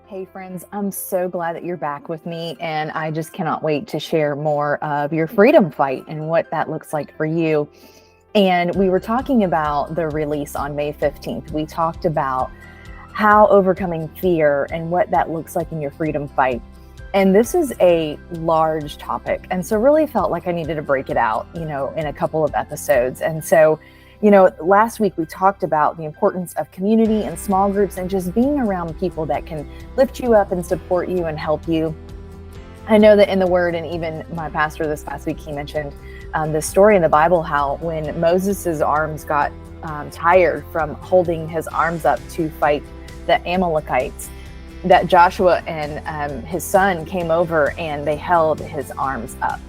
Hey friends, I'm so glad that you're back with me, and I just cannot wait to share more of your freedom fight and what that looks like for you. And we were talking about the release on May 15th. We talked about how overcoming fear and what that looks like in your freedom fight. And this is a large topic. And so really felt like I needed to break it out, in a couple of episodes. And so last week we talked about the importance of community and small groups and just being around people that can lift you up and support you and help you. I know that in the Word, and even my pastor this past week, he mentioned this story in the Bible, how when Moses's arms got tired from holding his arms up to fight the Amalekites, that Joshua and his son came over and they held his arms up.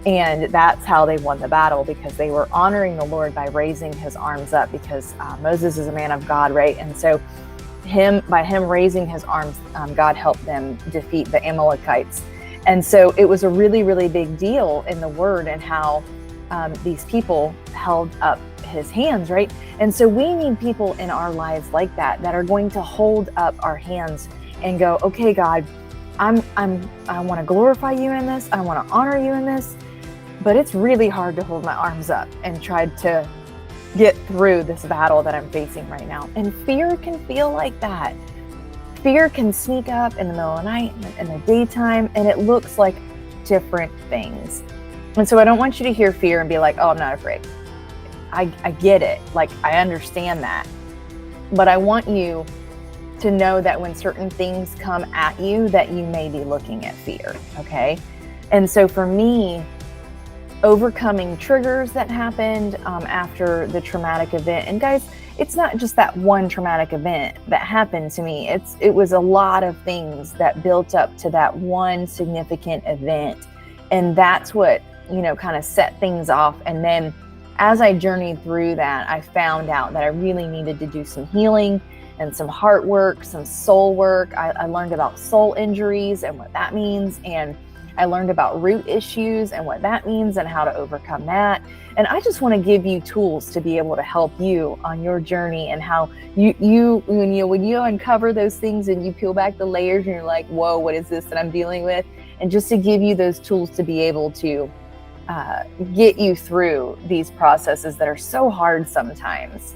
And that's how they won the battle, because they were honoring the Lord by raising his arms up, because Moses is a man of God, right? And so by him raising his arms, God helped them defeat the Amalekites. And so it was a really, really big deal in the Word, and how these people held up his hands, right? And so we need people in our lives like that are going to hold up our hands and go, okay, God, I want to glorify you in this. I want to honor you in this. But it's really hard to hold my arms up and try to get through this battle that I'm facing right now. And fear can feel like that. Fear can sneak up in the middle of the night, in the daytime, and it looks like different things. And so I don't want you to hear fear and be like, oh, I'm not afraid. I get it. Like, I understand that. But I want you to know that when certain things come at you, that you may be looking at fear, okay? And so for me, overcoming triggers that happened after the traumatic event. And guys, it's not just that one traumatic event that happened to me. It was a lot of things that built up to that one significant event. And that's what, kind of set things off. And then as I journeyed through that, I found out that I really needed to do some healing and some heart work, some soul work. I learned about soul injuries and what that means. And I learned about root issues and what that means and how to overcome that. And I just want to give you tools to be able to help you on your journey, and how when you uncover those things and you peel back the layers and you're like, whoa, what is this that I'm dealing with? And just to give you those tools to be able to get you through these processes that are so hard sometimes.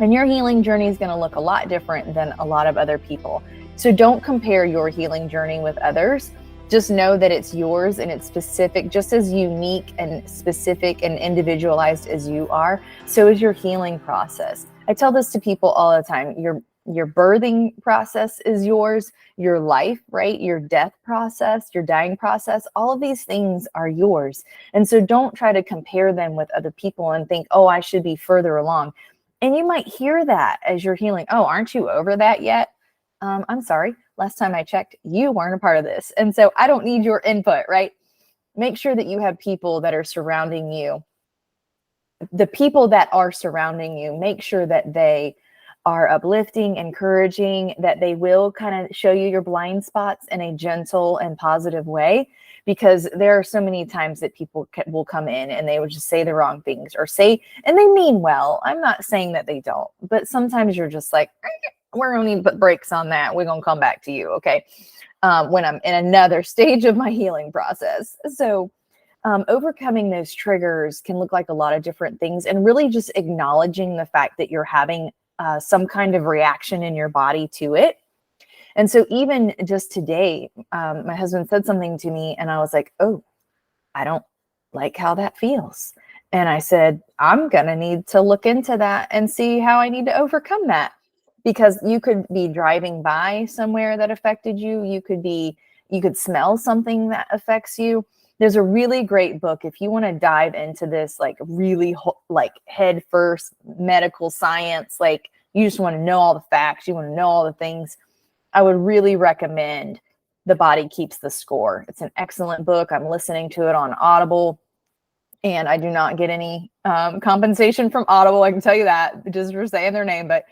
And your healing journey is going to look a lot different than a lot of other people. So don't compare your healing journey with others. Just know that it's yours, and it's specific, just as unique and specific and individualized as you are. So is your healing process. I tell this to people all the time. Your birthing process is yours. Your life, right? Your death process, your dying process, all of these things are yours. And so don't try to compare them with other people and think, oh, I should be further along. And you might hear that as you're healing. Oh, aren't you over that yet? I'm sorry. Last time I checked, you weren't a part of this. And so I don't need your input, right? Make sure that you have people that are surrounding you. The people that are surrounding you, make sure that they are uplifting, encouraging, that they will kind of show you your blind spots in a gentle and positive way. Because there are so many times that people will come in and they will just say the wrong things, or say, and they mean well. I'm not saying that they don't, but sometimes you're just like, we're going to need to put brakes on that. We're going to come back to you, okay? When I'm in another stage of my healing process. So overcoming those triggers can look like a lot of different things, and really just acknowledging the fact that you're having some kind of reaction in your body to it. And so even just today, my husband said something to me and I was like, oh, I don't like how that feels. And I said, I'm going to need to look into that and see how I need to overcome that. Because you could be driving by somewhere that affected you. You could smell something that affects you. There's a really great book if you want to dive into this, like really like head first medical science, like you just want to know all the facts, you want to know all the things. I would really recommend The Body Keeps the Score. It's an excellent book. I'm listening to it on Audible, and I do not get any compensation from Audible. I can tell you that just for saying their name, but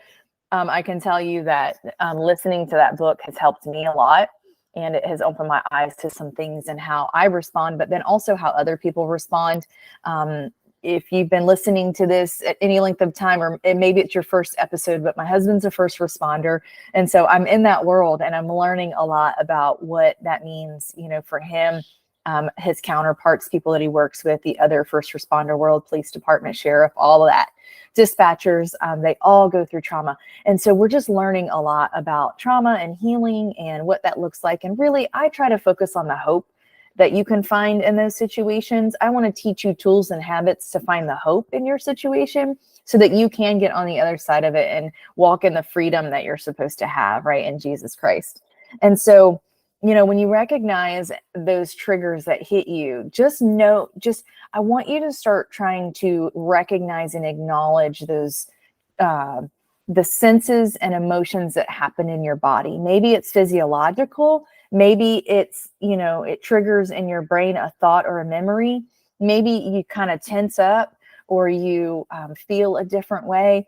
I can tell you that listening to that book has helped me a lot, and it has opened my eyes to some things and how I respond, but then also how other people respond. if you've been listening to this at any length of time, or maybe it's your first episode, but my husband's a first responder. And so I'm in that world, and I'm learning a lot about what that means, for him, his counterparts, people that he works with, the other first responder world, police department, sheriff, all of that, dispatchers, they all go through trauma. And so we're just learning a lot about trauma and healing and what that looks like. And really, I try to focus on the hope that you can find in those situations. I want to teach you tools and habits to find the hope in your situation so that you can get on the other side of it and walk in the freedom that you're supposed to have, right, in Jesus Christ. And so, when you recognize those triggers that hit you, I want you to start trying to recognize and acknowledge those, the senses and emotions that happen in your body. Maybe it's physiological. Maybe it's, it triggers in your brain a thought or a memory. Maybe you kind of tense up, or you feel a different way.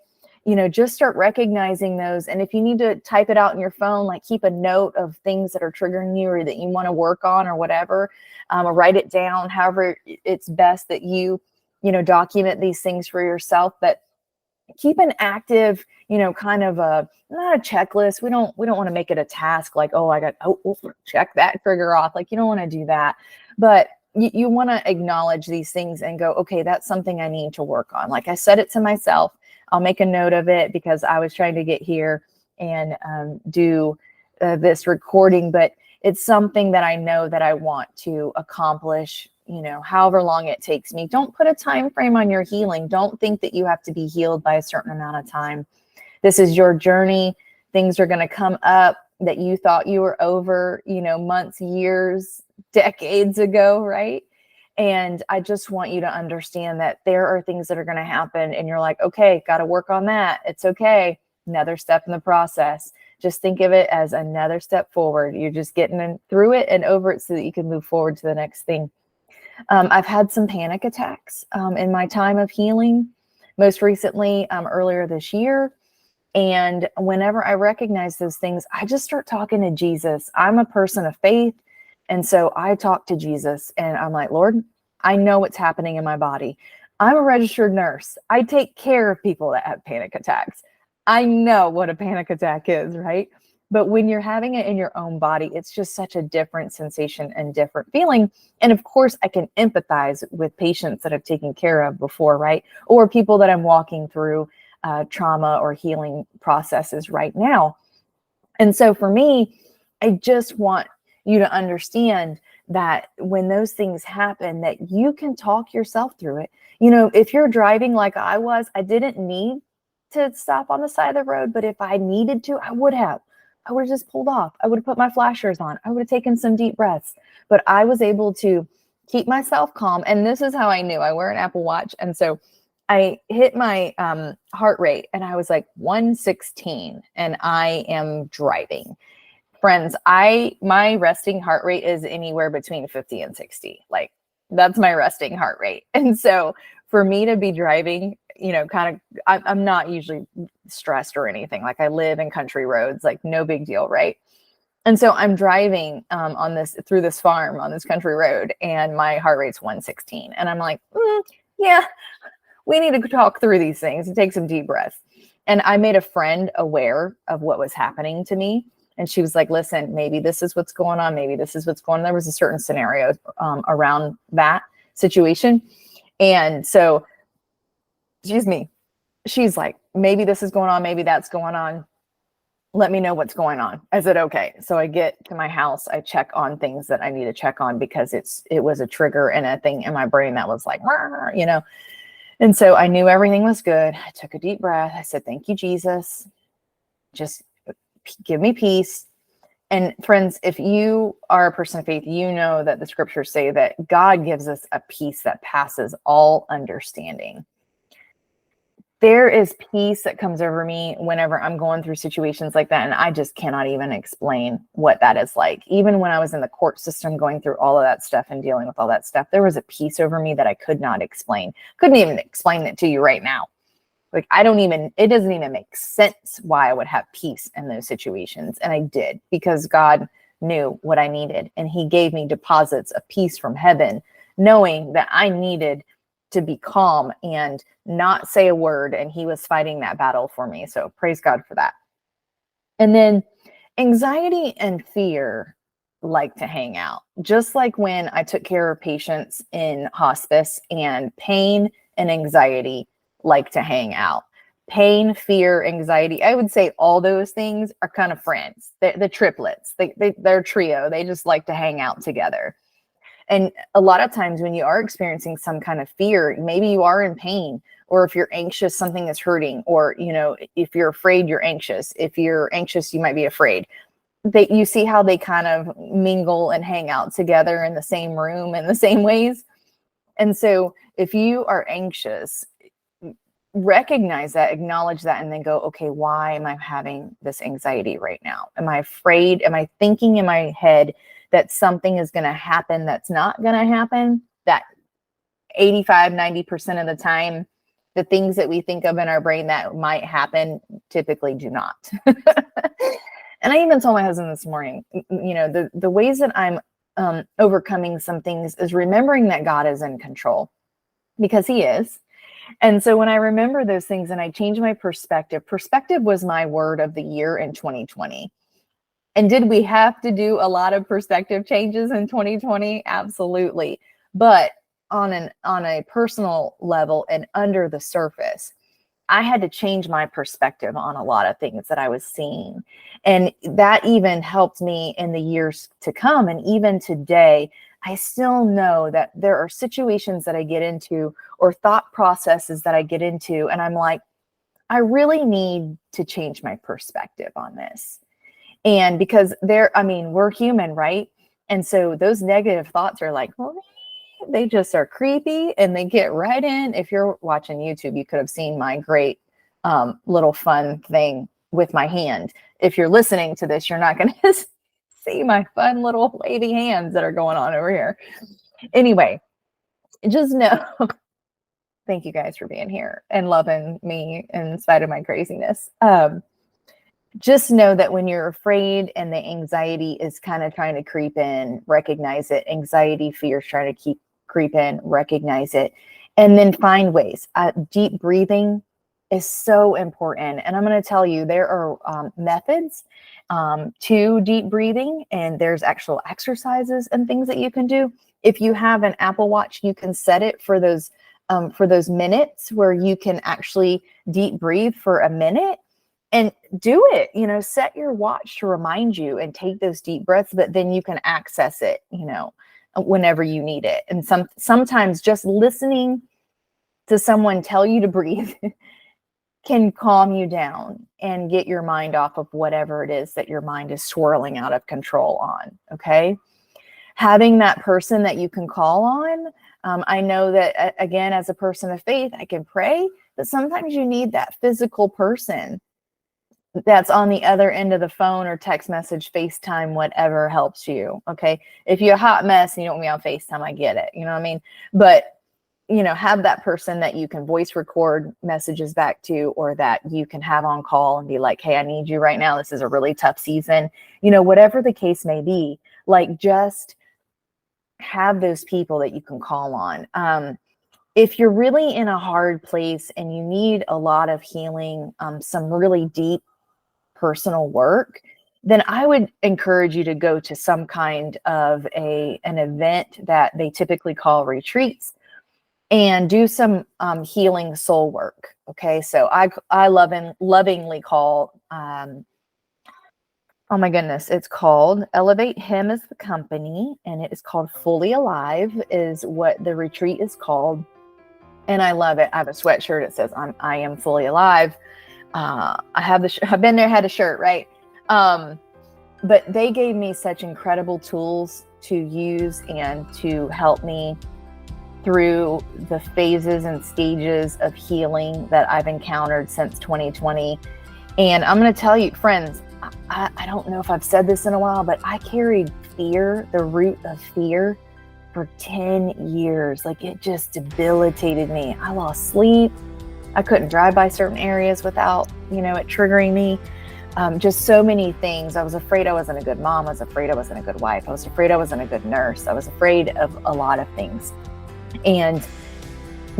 Just start recognizing those. And if you need to type it out in your phone, like keep a note of things that are triggering you or that you want to work on or whatever, or write it down. However, it's best that you document these things for yourself. But keep an active, kind of not a checklist. We don't want to make it a task like, check that trigger off. Like, you don't want to do that, but you want to acknowledge these things and go, okay, that's something I need to work on. Like I said it to myself, I'll make a note of it because I was trying to get here and do this recording, but it's something that I know that I want to accomplish, however long it takes me. Don't put a time frame on your healing. Don't think that you have to be healed by a certain amount of time. This is your journey. Things are going to come up that you thought you were over, months, years, decades ago, right? And I just want you to understand that there are things that are going to happen and you're like, okay, got to work on that. It's okay. Another step in the process. Just think of it as another step forward. You're just getting through it and over it so that you can move forward to the next thing. I've had some panic attacks in my time of healing, most recently earlier this year. And whenever I recognize those things, I just start talking to Jesus. I'm a person of faith. And so I talk to Jesus and I'm like, Lord, I know what's happening in my body. I'm a registered nurse. I take care of people that have panic attacks. I know what a panic attack is, right? But when you're having it in your own body, it's just such a different sensation and different feeling. And of course, I can empathize with patients that I've taken care of before, right? Or people that I'm walking through trauma or healing processes right now. And so for me, I just want you to understand that when those things happen, that you can talk yourself through it. If you're driving like I was, I didn't need to stop on the side of the road, but if I needed to, I would have just pulled off. I would have put my flashers on. I would have taken some deep breaths, but I was able to keep myself calm. And this is how I knew. I wear an Apple Watch. And so I hit my heart rate and I was like 116 and I am driving. Friends, my resting heart rate is anywhere between 50 and 60. Like that's my resting heart rate. And so for me to be driving, I'm not usually stressed or anything. Like I live in country roads, like no big deal, right? And so I'm driving through this farm on this country road and my heart rate's 116. And I'm like, yeah, we need to talk through these things and take some deep breaths. And I made a friend aware of what was happening to me. And she was like, listen, maybe this is what's going on. Maybe this is what's going on. There was a certain scenario around that situation. And so, she's like, maybe this is going on. Maybe that's going on. Let me know what's going on. I said, okay. So I get to my house. I check on things that I need to check on because it was a trigger and a thing in my brain that was like, And so I knew everything was good. I took a deep breath. I said, thank you, Jesus. Just give me peace. And friends, if you are a person of faith, you know that the scriptures say that God gives us a peace that passes all understanding. There is peace that comes over me whenever I'm going through situations like that. And I just cannot even explain what that is like. Even when I was in the court system going through all of that stuff and dealing with all that stuff, there was a peace over me that I could not explain. Couldn't even explain it to you right now. Like, it doesn't even make sense why I would have peace in those situations. And I did because God knew what I needed. And he gave me deposits of peace from heaven, knowing that I needed to be calm and not say a word. And he was fighting that battle for me. So praise God for that. And then anxiety and fear like to hang out. Just like when I took care of patients in hospice, and pain and anxiety like to hang out. Pain, fear, anxiety, I would say all those things are kind of friends. They're the triplets. They're a trio. They just like to hang out together. And a lot of times when you are experiencing some kind of fear, maybe you are in pain, or if you're anxious, something is hurting, or, if you're afraid, you're anxious. If you're anxious, you might be afraid. You see how they kind of mingle and hang out together in the same room in the same ways. And so if you are anxious, recognize that, acknowledge that, and then go, okay, why am I having this anxiety right now? Am I afraid? Am I thinking in my head that something is going to happen that's not going to happen? That 85-90% of the time, the things that we think of in our brain that might happen typically do not. And I even told my husband this morning, the ways that I'm overcoming some things is remembering that God is in control, because he is. And so when I remember those things and I change my perspective was my word of the year in 2020. And did we have to do a lot of perspective changes in 2020? Absolutely. But on a personal level and under the surface, I had to change my perspective on a lot of things that I was seeing. And that even helped me in the years to come. And even today, I still know that there are situations that I get into or thought processes that I get into, and I'm like, I really need to change my perspective on this. And because we're human, right? And so those negative thoughts are like, they just are creepy and they get right in. If you're watching YouTube, you could have seen my great little fun thing with my hand. If you're listening to this, you're not going to see my fun little wavy hands that are going on over here. Anyway, just know, thank you guys for being here and loving me in spite of my craziness. Just know that when you're afraid and the anxiety is kind of trying to creep in, recognize it. Anxiety, fear is trying to creep in, recognize it, and then find ways. Deep breathing is so important. And I'm going to tell you, there are methods to deep breathing, and there's actual exercises and things that you can do. If you have an Apple Watch, you can set it for those minutes where you can actually deep breathe for a minute. And do it, set your watch to remind you and take those deep breaths, but then you can access it, whenever you need it. And sometimes just listening to someone tell you to breathe can calm you down and get your mind off of whatever it is that your mind is swirling out of control on. Okay. Having that person that you can call on. I know that, again, as a person of faith, I can pray, but sometimes you need that physical person that's on the other end of the phone or text message, FaceTime, whatever helps you. Okay. If you're a hot mess and you don't want me on FaceTime, I get it. You know what I mean? But, have that person that you can voice record messages back to, or that you can have on call and be like, hey, I need you right now. This is a really tough season. Whatever the case may be, like, just have those people that you can call on. If you're really in a hard place and you need a lot of healing, some really deep personal work, then I would encourage you to go to some kind of an event that they typically call retreats, and do some healing soul work. Okay, so I lovingly call, oh my goodness, it's called Elevate Him as the company, and it is called Fully Alive is what the retreat is called. And I love it. I have a sweatshirt that says I am fully alive. I've been there, had a shirt, right? But they gave me such incredible tools to use and to help me through the phases and stages of healing that I've encountered since 2020. And I'm going to tell you, friends, I don't know if I've said this in a while, but I carried fear, the root of fear, for 10 years. Like, it just debilitated me. I lost sleep. I couldn't drive by certain areas without, it triggering me. Just so many things. I was afraid I wasn't a good mom. I was afraid I wasn't a good wife. I was afraid I wasn't a good nurse. I was afraid of a lot of things. And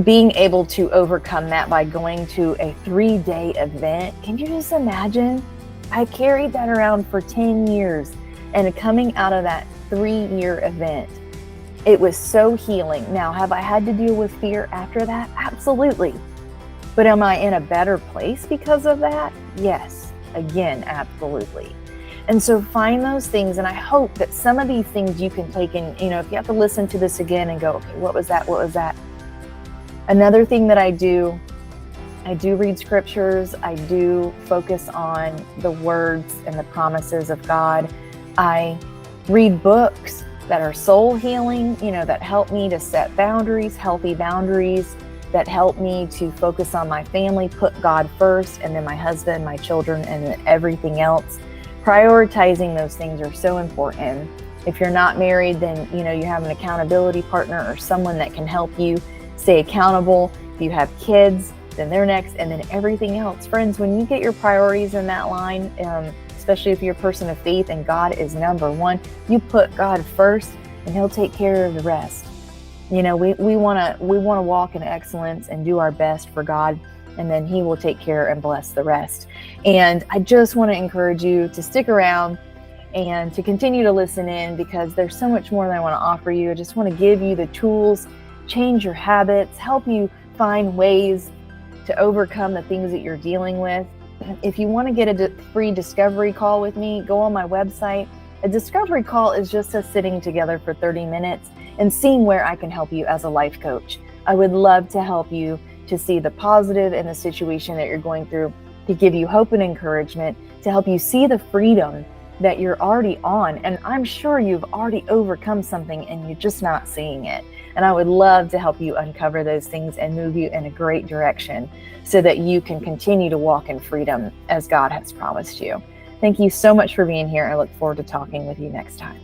being able to overcome that by going to a 3-day event. Can you just imagine? I carried that around for 10 years, and coming out of that 3-year event, it was so healing. Now, have I had to deal with fear after that? Absolutely. But am I in a better place because of that? Yes. Again, absolutely. And so find those things, and I hope that some of these things you can take in, if you have to listen to this again and go, okay, what was that? What was that? Another thing that I do read scriptures. I do focus on the words and the promises of God. I read books that are soul healing, that help me to set boundaries, healthy boundaries, that help me to focus on my family, put God first, and then my husband, my children, and then everything else. Prioritizing those things are so important. If you're not married, then you have an accountability partner or someone that can help you stay accountable. If you have kids, then they're next, and then everything else. Friends, when you get your priorities in that line, especially if you're a person of faith and God is number one, you put God first and He'll take care of the rest. We want to walk in excellence and do our best for God, and then He will take care and bless the rest. And I just want to encourage you to stick around and to continue to listen in, because there's so much more that I want to offer you. I just want to give you the tools, change your habits, help you find ways to overcome the things that you're dealing with. If you want to get a free discovery call with me, go on my website. A discovery call is just us sitting together for 30 minutes and seeing where I can help you as a life coach. I would love to help you to see the positive in the situation that you're going through, to give you hope and encouragement, to help you see the freedom that you're already on. And I'm sure you've already overcome something and you're just not seeing it. And I would love to help you uncover those things and move you in a great direction so that you can continue to walk in freedom as God has promised you. Thank you so much for being here. I look forward to talking with you next time.